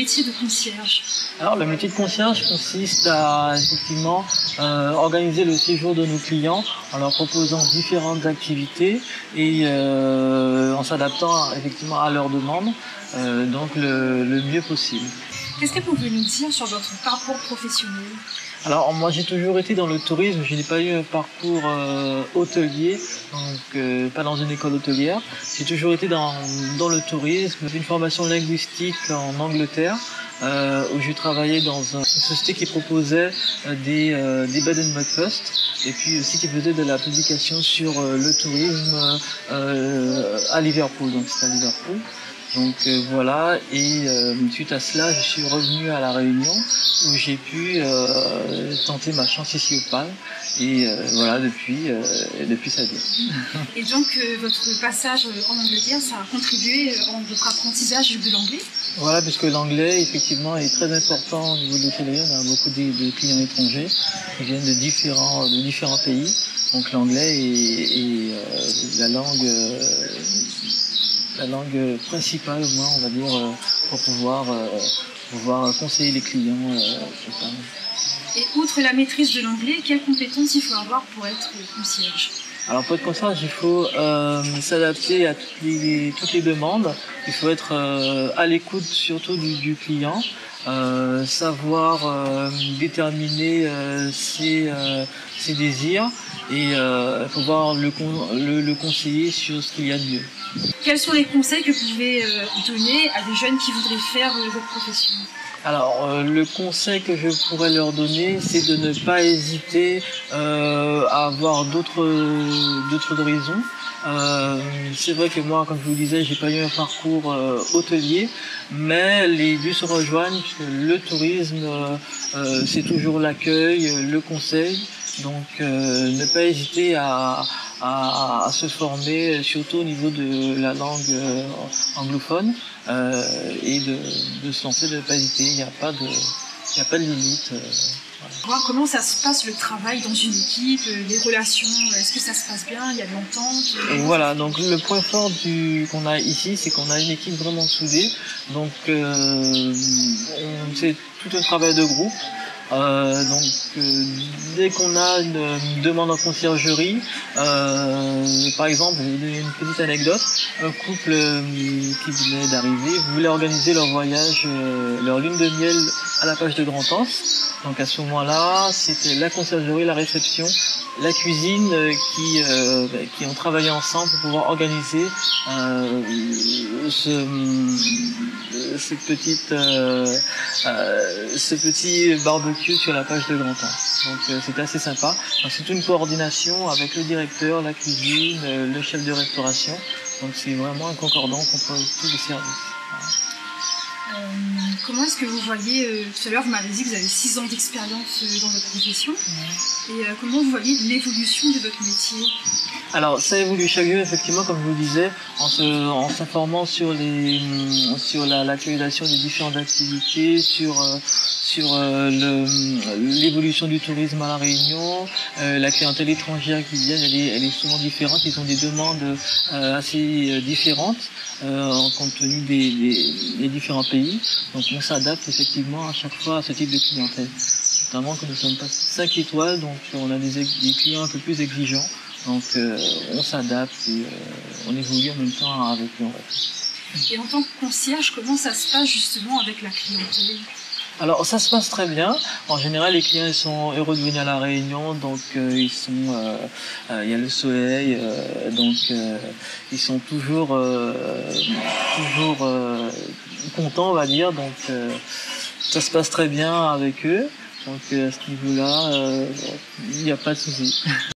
métier de concierge? Alors le métier de concierge consiste à effectivement organiser le séjour de nos clients en leur proposant différentes activités et en s'adaptant effectivement à leurs demandes, donc le mieux possible. Qu'est-ce que vous pouvez nous dire sur votre parcours professionnel? Alors moi j'ai toujours été dans le tourisme, je n'ai pas eu un parcours hôtelier, donc pas dans une école hôtelière. J'ai toujours été dans le tourisme, j'ai une formation linguistique en Angleterre, où j'ai travaillé dans une société qui proposait des bed and breakfast et puis aussi qui faisait de la publication sur le tourisme à Liverpool, donc c'était à Liverpool. Donc voilà, et suite à cela, je suis revenu à La Réunion où j'ai pu tenter ma chance ici au PAL et voilà, depuis ça dure. Et donc votre passage en Angleterre, ça a contribué à votre apprentissage de l'anglais? Voilà, puisque l'anglais effectivement est très important au niveau de l'hôtellerie. On a beaucoup de clients étrangers qui viennent de différents pays. Donc l'anglais est la langue principale, au moins, on va dire, pour pouvoir conseiller les clients. Et outre la maîtrise de l'anglais, quelles compétences il faut avoir pour être concierge? Alors pour être concierge, il faut s'adapter à toutes les demandes. Il faut être à l'écoute surtout du client, savoir déterminer ses désirs et pouvoir le conseiller sur ce qu'il y a de mieux. Quels sont les conseils que vous pouvez donner à des jeunes qui voudraient faire votre profession? Alors, le conseil que je pourrais leur donner, c'est de ne pas hésiter à avoir d'autres horizons. C'est vrai que moi, comme je vous le disais, j'ai pas eu un parcours hôtelier, mais les deux se rejoignent puisque le tourisme, c'est toujours l'accueil, le conseil. Donc, ne pas hésiter à se former, surtout au niveau de la langue anglophone, et de se lancer, de ne pas hésiter. Il n'y a pas de limite. Voilà. Comment ça se passe le travail dans une équipe, les relations, est-ce que ça se passe bien, il y a de l'entente? Voilà, donc le point fort qu'on a ici, c'est qu'on a une équipe vraiment soudée. Donc c'est tout un travail de groupe. Dès qu'on a une demande en conciergerie, par exemple, je vais vous donner une petite anecdote. Un couple qui venait d'arriver voulait organiser leur voyage, leur lune de miel à la plage de Grand-Anse. Donc à ce moment-là, c'était la conciergerie, la réception, la cuisine qui ont travaillé ensemble pour pouvoir organiser ce petit barbecue sur la plage de Grand-Anse. Donc c'était assez sympa. C'est une coordination avec le directeur, la cuisine, le chef de restauration. Donc c'est vraiment un concordant contre tous les services. Comment est-ce que vous voyez, tout à l'heure vous m'avez dit que vous avez 6 ans d'expérience dans votre profession, et comment vous voyez l'évolution de votre métier? Alors ça évolue chaque jour effectivement, comme je vous le disais, en s'informant sur l'actualisation des différentes activités, sur l'évolution du tourisme à La Réunion, la clientèle étrangère qui vient, elle est souvent différente, ils ont des demandes assez différentes compte tenu des différents pays. Donc on s'adapte effectivement à chaque fois à ce type de clientèle. Notamment que nous ne sommes pas 5 étoiles, donc on a des clients un peu plus exigeants. Donc on s'adapte et on évolue en même temps avec eux. Et en tant que concierge, comment ça se passe justement avec la clientèle? Alors ça se passe très bien. En général, les clients ils sont heureux de venir à La Réunion, donc il y a le soleil, donc ils sont toujours contents, on va dire. Donc ça se passe très bien avec eux. Donc à ce niveau-là, il n'y a pas de souci.